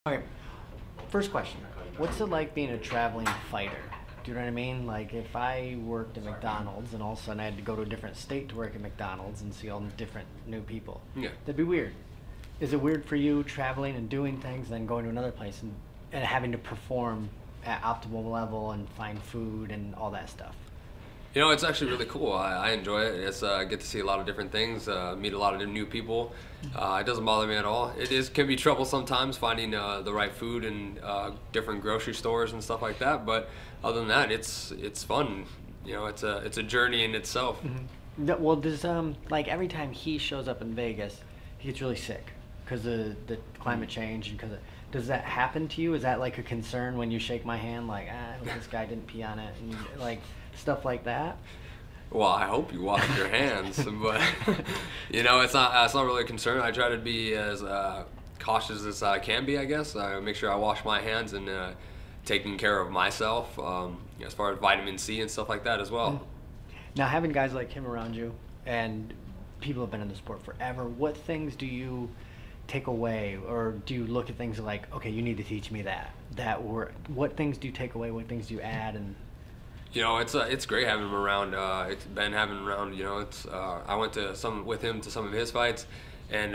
Okay, first question. What's it like being a traveling fighter? Do you know what I mean? Like if I worked at McDonald's and all of a sudden I had to go to a different state to work at McDonald's and see all the different new people. Yeah. That'd be weird. Is it weird for you traveling and doing things, then going to another place and having to perform at optimal level and find food and all that stuff? You know, it's actually really cool. I enjoy it. It's get to see a lot of different things, meet a lot of new people. It doesn't bother me at all. Can be trouble sometimes finding the right food in different grocery stores and stuff like that. But other than that, it's fun. You know, it's a journey in itself. Mm-hmm. Well, does like every time he shows up in Vegas, he gets really sick because of the climate change and does that happen to you? Is that like a concern when you shake my hand, like this guy didn't pee on it, and like stuff like that? Well, I hope you wash your hands, but you know, it's not really a concern. I try to be as cautious as I can be, I guess. I make sure I wash my hands and taking care of myself, as far as vitamin C and stuff like that as well. Now, having guys like him around you, and people have been in the sport forever, what things do you take away, or do you look at things like, okay, you need to teach me that word? What things do you take away? What things do you add? And you know, it's great having him around. It's been having him around. You know, I went to some of his fights, and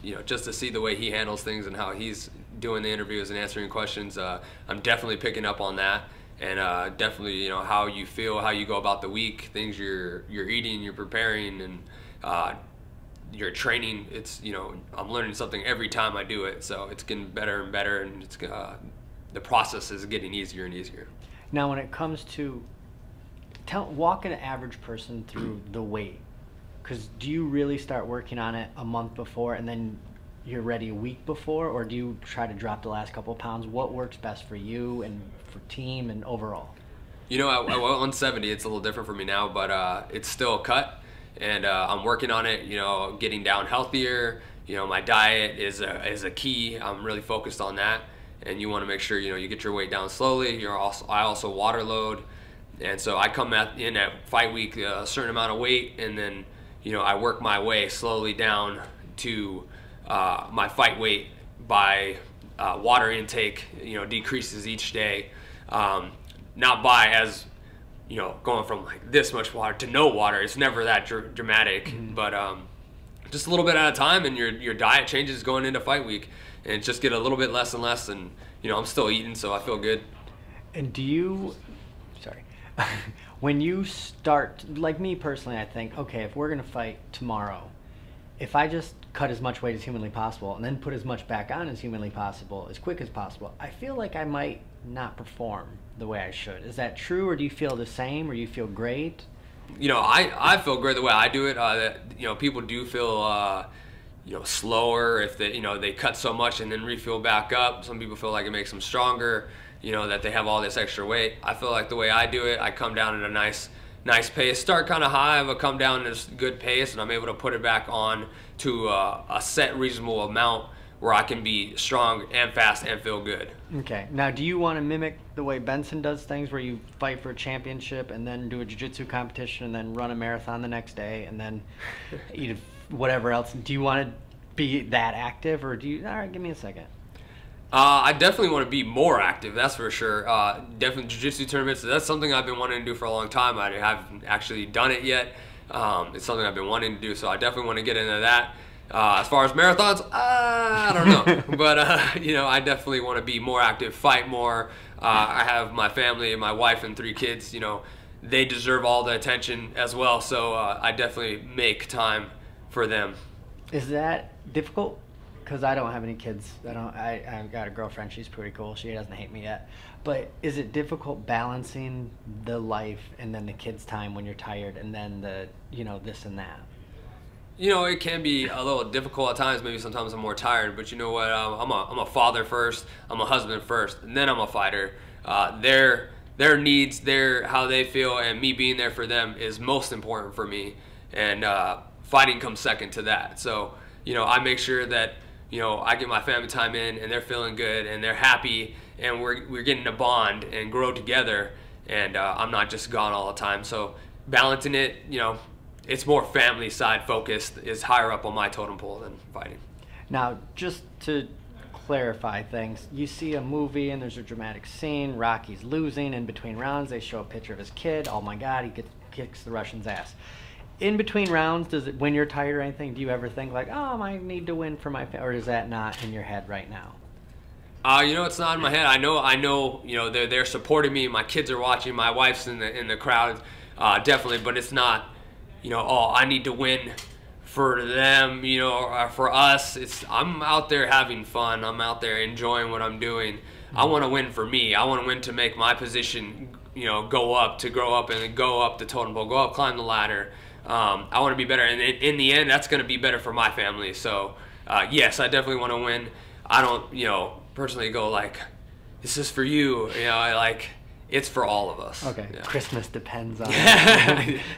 you know, just to see the way he handles things and how he's doing the interviews and answering questions, I'm definitely picking up on that. And definitely, you know, how you feel, how you go about the week, things you're eating, you're preparing, and your training. It's, you know, I'm learning something every time I do it, so it's getting better and better, and it's the process is getting easier and easier. Now, when it comes to walk an average person through the weight, because do you really start working on it a month before and then you're ready a week before, or do you try to drop the last couple of pounds? What works best for you and for team and overall? You know, at 170, it's a little different for me now, but it's still a cut, and I'm working on it. You know, getting down healthier. You know, my diet is a key. I'm really focused on that. And you want to make sure, you know, you get your weight down slowly. I also water load, and so I come in at fight week a certain amount of weight, and then, you know, I work my way slowly down to my fight weight by water intake. You know, decreases each day, not by, as you know, going from like this much water to no water. It's never that dramatic, but just a little bit at a time, and your diet changes going into fight week. And just get a little bit less and less, and you know, I'm still eating, so I feel good. And do you, when you start, like me personally, I think, okay, if we're gonna fight tomorrow, if I just cut as much weight as humanly possible and then put as much back on as humanly possible, as quick as possible, I feel like I might not perform the way I should. Is that true, or do you feel the same, or you feel great? You know, I feel great the way I do it. You know, people do feel you know, slower if they, you know, they cut so much and then refuel back up. Some people feel like it makes them stronger, you know, that they have all this extra weight. I feel like the way I do it, I come down at a nice pace. Start kind of high, but come down at a good pace, and I'm able to put it back on to a set reasonable amount where I can be strong and fast and feel good. Okay. Now, do you want to mimic the way Benson does things, where you fight for a championship and then do a jiu-jitsu competition and then run a marathon the next day and then eat whatever else? Do you want to be that active, or do you, all right, give me a second? I definitely want to be more active, that's for sure. Definitely jiu-jitsu tournaments, that's something I've been wanting to do for a long time. I haven't actually done it yet. It's something I've been wanting to do, so I definitely want to get into that. As far as marathons, I don't know. But, you know, I definitely want to be more active, fight more. I have my family, my wife and 3 kids, you know, they deserve all the attention as well, so I definitely make time for them. Is that difficult? Because I don't have any kids. I've got a girlfriend. She's pretty cool. She doesn't hate me yet. But is it difficult balancing the life and then the kids' time when you're tired, and then the, you know, this and that? You know, it can be a little difficult at times. Maybe sometimes I'm more tired, but you know what? I'm a father first. I'm a husband first, and then I'm a fighter. Their needs, how they feel, and me being there for them is most important for me. And fighting comes second to that. So, you know, I make sure that, you know, I get my family time in, and they're feeling good, and they're happy, and we're getting to bond and grow together. And I'm not just gone all the time. So balancing it, you know, it's more family side focused, is higher up on my totem pole than fighting. Now, just to clarify things. You see a movie and there's a dramatic scene. Rocky's losing. In between rounds, they show a picture of his kid. Oh my God, kicks the Russian's ass. In between rounds, when you're tired or anything, do you ever think like, oh, I need to win for my family, or is that not in your head right now? It's not in my head. I know. They're supporting me. My kids are watching. My wife's in the crowd, definitely. But it's not, oh, I need to win for them, or for us. I'm out there having fun. I'm out there enjoying what I'm doing. I want to win for me. I want to win to make my position, go up, to grow up and go up the totem pole, go up, climb the ladder. I want to be better, and in the end, that's going to be better for my family. So, yes, I definitely want to win. I don't, personally go like, this is for you, it's for all of us. Okay. Yeah. Christmas depends on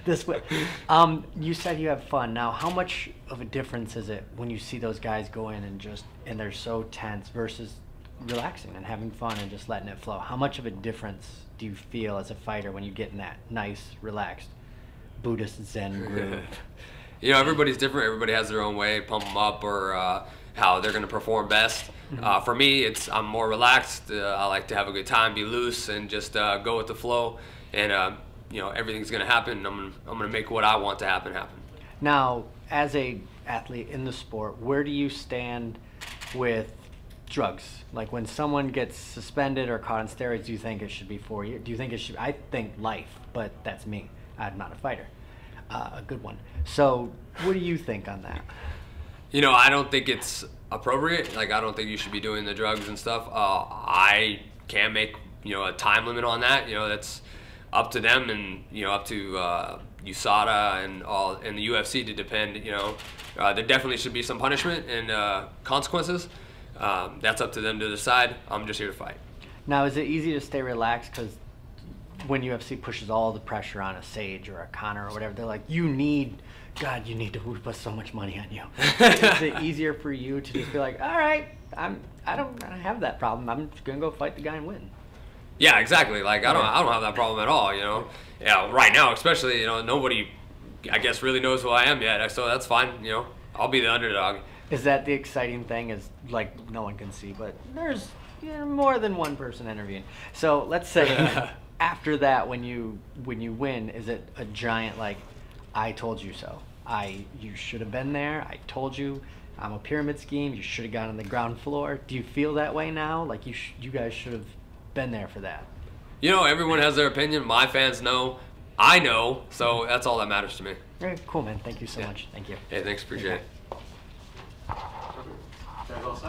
this way. You said you have fun. Now, how much of a difference is it when you see those guys go in and they're so tense versus relaxing and having fun and just letting it flow? How much of a difference do you feel as a fighter when you get in that nice, relaxed Buddhist Zen groove? Everybody's different. Everybody has their own way, pump them up, or how they're going to perform best. For me, I'm more relaxed. I like to have a good time, be loose, and just go with the flow. And everything's going to happen. I'm going to make what I want to happen. Now, as a athlete in the sport, where do you stand with drugs? Like when someone gets suspended or caught on steroids, do you think it should be 4 years? Do you think it should? I think life, but that's me. I'm not a fighter. A good one. So, what do you think on that? I don't think it's appropriate. Like, I don't think you should be doing the drugs and stuff. I can't make, a time limit on that. That's up to them and, up to USADA and the UFC to depend, there definitely should be some punishment and consequences. That's up to them to decide. I'm just here to fight. Now, is it easy to stay relaxed? Because when UFC pushes all the pressure on a Sage or a Conor or whatever, they're like, you need to put so much money on you. Is it easier for you to just be like, all right, I don't have that problem. I'm just gonna go fight the guy and win? Yeah, exactly. Like I don't have that problem at all. Yeah, right now especially. Nobody, I guess, really knows who I am yet. So that's fine. I'll be the underdog. Is that the exciting thing? Is like no one can see, but there's more than one person interviewing. So let's say. After that, when you win, is it a giant like, I told you so? You should have been there. I told you. I'm a pyramid scheme. You should have gone on the ground floor. Do you feel that way now? Like you guys should have been there for that. Everyone has their opinion. My fans know. I know. So that's all that matters to me. Very cool, man. Thank you so much. Thank you. Hey, thanks. Appreciate it.